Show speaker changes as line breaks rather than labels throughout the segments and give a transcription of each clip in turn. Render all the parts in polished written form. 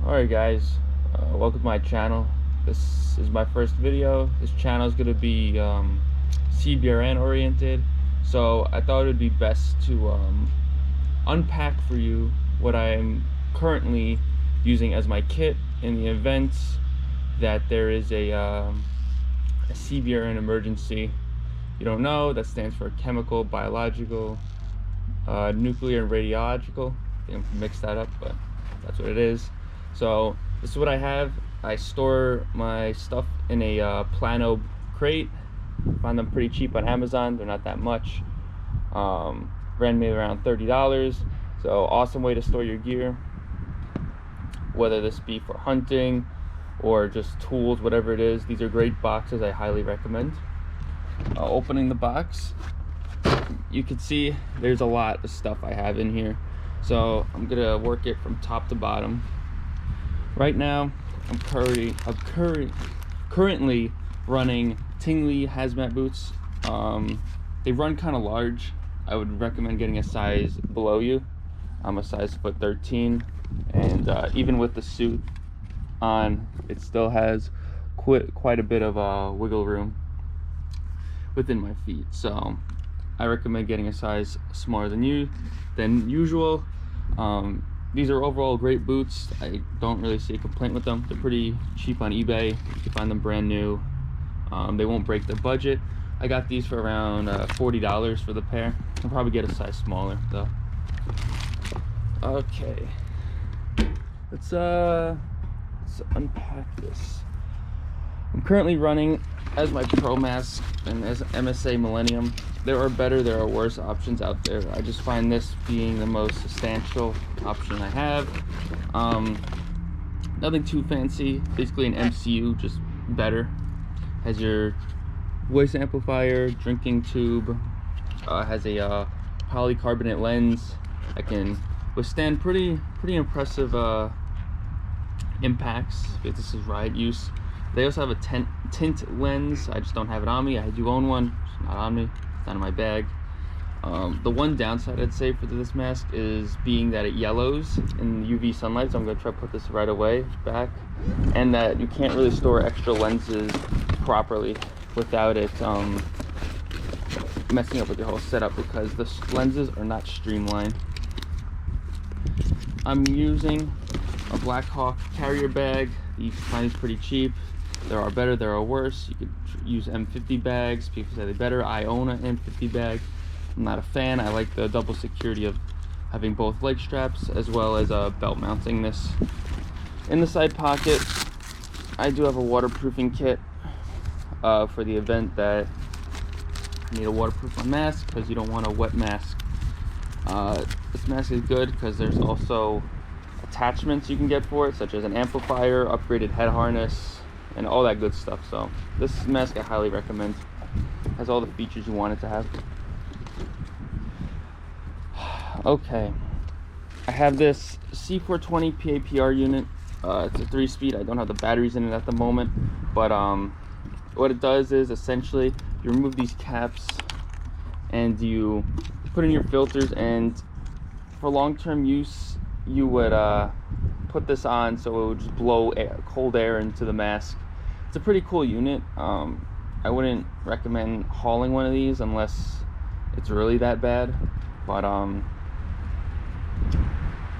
Alright guys, welcome to my channel. This is my first video. This channel is going to be CBRN oriented, so I thought it would be best to unpack for you what I'm currently using as my kit in the event that there is a CBRN emergency. If you don't know, that stands for chemical, biological, nuclear, and radiological. I think I mixed that up, but that's what it is. So this is what I have. I store my stuff in a plano crate. Find them pretty cheap on Amazon. They're not that much. Ran me around $30. So awesome way to store your gear, whether this be for hunting or just tools, whatever it is. These are great boxes. I highly recommend. Opening the box, you can see there's a lot of stuff I have in here. So I'm gonna work it from top to bottom. Right now, I'm currently running Tingly hazmat boots. They run kind of large. I would recommend getting a size below you. I'm a size 13, and even with the suit on, it still has quite a bit of wiggle room within my feet. So I recommend getting a size smaller than usual. These are overall great boots. I don't really see a complaint with them. They're pretty cheap on eBay. You can find them brand new. They won't break the budget. I got these for around $40 for the pair. I'll probably get a size smaller though. Okay, let's unpack this. I'm currently running as my pro mask and as MSA Millenium. There are better, there are worse options out there. I just find this being the most substantial option I have. Nothing too fancy, basically an MCU, just better. Has your voice amplifier, drinking tube, has a polycarbonate lens that can withstand pretty impressive impacts if this is riot use. They also have a tint lens. I just don't have it on me. I do own one, it's not on me, it's not in my bag. The one downside I'd say for this mask is being that it yellows in UV sunlight, so I'm going to try to put this right away back, and that you can't really store extra lenses properly without it messing up with your whole setup, because the lenses are not streamlined. I'm using a Black Hawk carrier bag. You can find these pretty cheap. There are better, there are worse. You could use M50 bags. People say they're better. I own an M50 bag. I'm not a fan. I like the double security of having both leg straps as well as belt mounting this. In the side pocket, I do have a waterproofing kit for the event that I need to waterproof my mask, because you don't want a wet mask. This mask is good because there's also attachments you can get for it, such as an amplifier, upgraded head harness, and all that good stuff. So this mask I highly recommend. Has all the features you want it to have. Okay, I have this C420 papr unit. It's a 3-speed. I don't have the batteries in it at the moment, but what it does is essentially you remove these caps and you put in your filters, and for long-term use you would put this on so it would just blow cold air into the mask. It's a pretty cool unit. I wouldn't recommend hauling one of these unless it's really that bad, but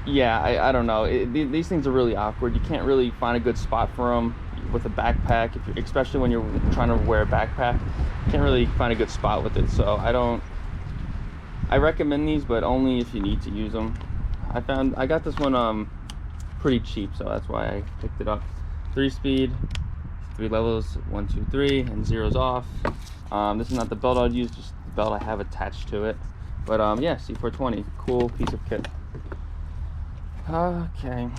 yeah, I don't know. These things are really awkward. You can't really find a good spot for them with a backpack, especially when you're trying to wear a backpack. You can't really find a good spot with it, so I recommend these, but only if you need to use them. I got this one pretty cheap, so that's why I picked it up. 3-speed, 3 levels, 1, 2, 3, and 0's off. This is not the belt I'd use, just the belt I have attached to it. But yeah, C420, cool piece of kit. Okay,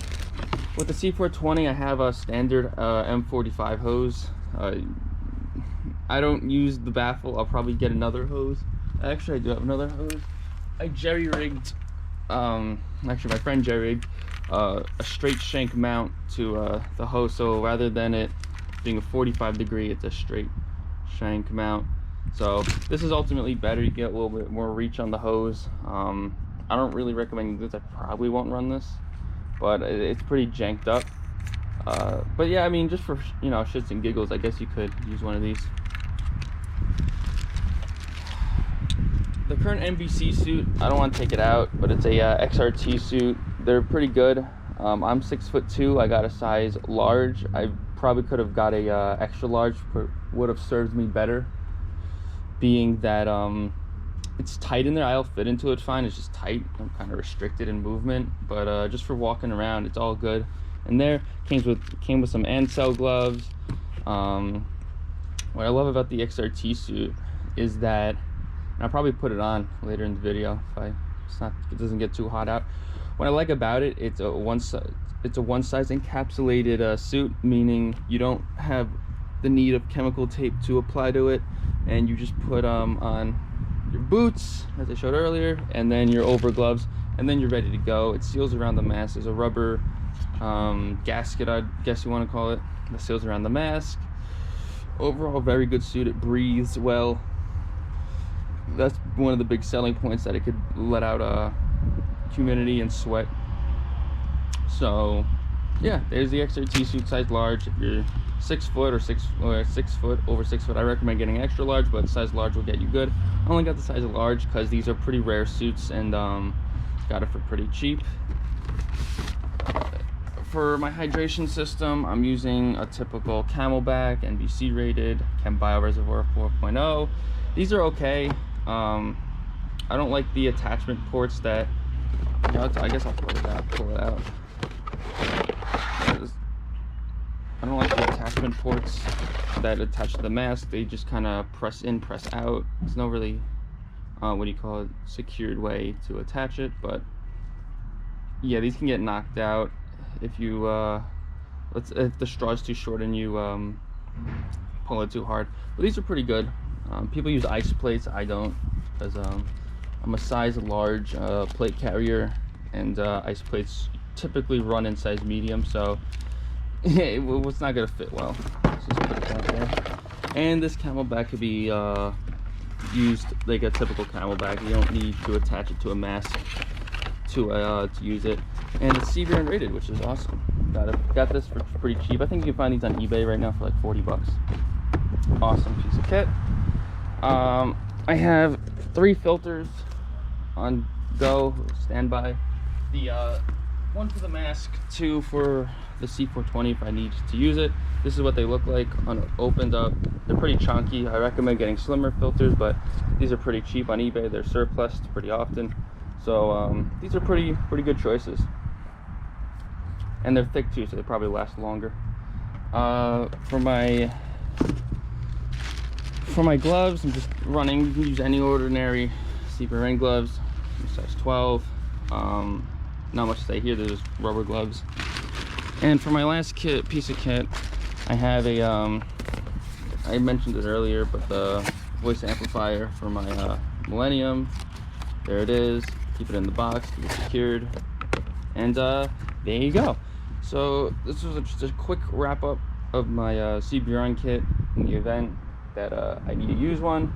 with the C420 I have a standard M45 hose. I don't use the baffle. I'll probably get another hose. Actually, I do have another hose. I jerry-rigged, actually my friend jerry-rigged a straight shank mount to the hose, so rather than it being a 45 degree, it's a straight shank mount. So this is ultimately better. You get a little bit more reach on the hose. I don't really recommend this. I probably won't run this, but it's pretty janked up. But yeah, I mean, just for, you know, shits and giggles, I guess you could use one of these. The current NBC suit, I don't want to take it out, but it's a XRT suit. They're pretty good. I'm 6'2". I got a size large. I probably could have got a extra large, would have served me better, being that it's tight in there. I'll fit into it fine. It's just tight. I'm kind of restricted in movement, but just for walking around, it's all good. And there came with some Ansel gloves. What I love about the XRT suit is that, and I'll probably put it on later in the video if it doesn't get too hot out. What I like about it, it's a one size encapsulated suit, meaning you don't have the need of chemical tape to apply to it, and you just put on your boots, as I showed earlier, and then your over gloves, and then you're ready to go. It seals around the mask. There's a rubber gasket, I guess you want to call it, that seals around the mask. Overall, very good suit. It breathes well. That's one of the big selling points, that it could let out humidity and sweat. So yeah, there's the XRT suit, size large. If you're 6 foot or 6 foot, over 6 foot, I recommend getting extra large, but size large will get you good. I only got the size large because these are pretty rare suits, and got it for pretty cheap. For my hydration system, I'm using a typical Camelback, NBC rated, Chembio Reservoir 4.0. These are okay. I don't like the attachment ports that, you know, I guess I'll pull it out. I don't like the attachment ports that attach to the mask. They just kind of press in, press out. There's no really, what do you call it, secured way to attach it. But yeah, these can get knocked out if you, if the straw is too short and you pull it too hard. But these are pretty good. People use ice plates. I don't, because I'm a size large plate carrier, and ice plates typically run in size medium, so it's not gonna fit well. Let's just put it out there. And this Camelback could be used like a typical Camelback. You don't need to attach it to a mask to use it. And it's CBRN rated, which is awesome. Got this for pretty cheap. I think you can find these on eBay right now for like 40 bucks. Awesome piece of kit. I have 3 filters on go, standby. The one for the mask, 2 for the C420 if I need to use it. This is what they look like opened up. They're pretty chunky. I recommend getting slimmer filters, but these are pretty cheap on eBay. They're surplus pretty often, so these are pretty good choices. And they're thick too, so they probably last longer. For my gloves, I'm just running. You can use any ordinary CBRN gloves, size 12. Not much to say here. There's rubber gloves. And for my last piece of kit, I have a I mentioned it earlier, but the voice amplifier for my Millenium. There it is. Keep it in the box, keep it secured, and there you go. So this was just a quick wrap up of my CBRN kit in the event that I need to use one.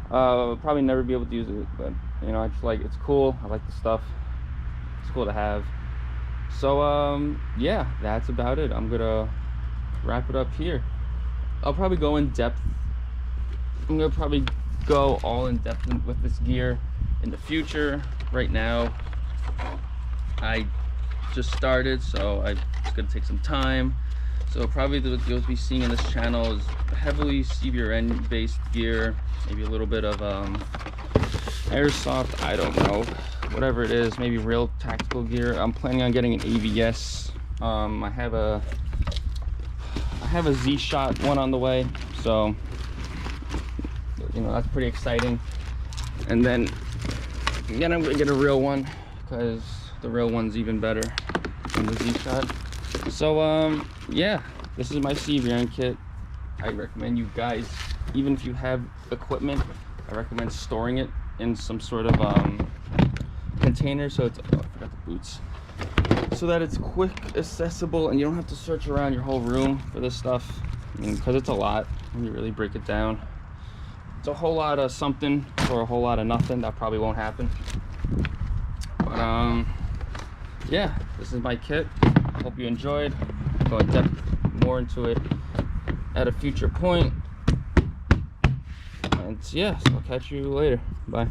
Probably never be able to use it, but you know, I just like, it's cool. I like the stuff. It's cool to have. So yeah, that's about it. I'm gonna wrap it up here. I'll probably go in depth. I'm gonna probably go all in depth with this gear in the future. Right now, I just started, so it's gonna take some time. So probably what you'll be seeing in this channel is heavily CBRN based gear, maybe a little bit of airsoft, I don't know, whatever it is, maybe real tactical gear. I'm planning on getting an AVS. I have a Z-Shot one on the way, so you know, that's pretty exciting. And then again, I'm gonna get a real one because the real one's even better than the Z-Shot. So yeah, this is my CBRN kit. I recommend you guys, even if you have equipment, I recommend storing it in some sort of container, so it's, oh, I forgot the boots, so that it's quick accessible and you don't have to search around your whole room for this stuff. I mean, because it's a lot when you really break it down. It's a whole lot of something for a whole lot of nothing. That probably won't happen, but yeah, this is my kit. Hope you enjoyed. I'll go in depth more into it at a future point. And yeah, so I'll catch you later. Bye.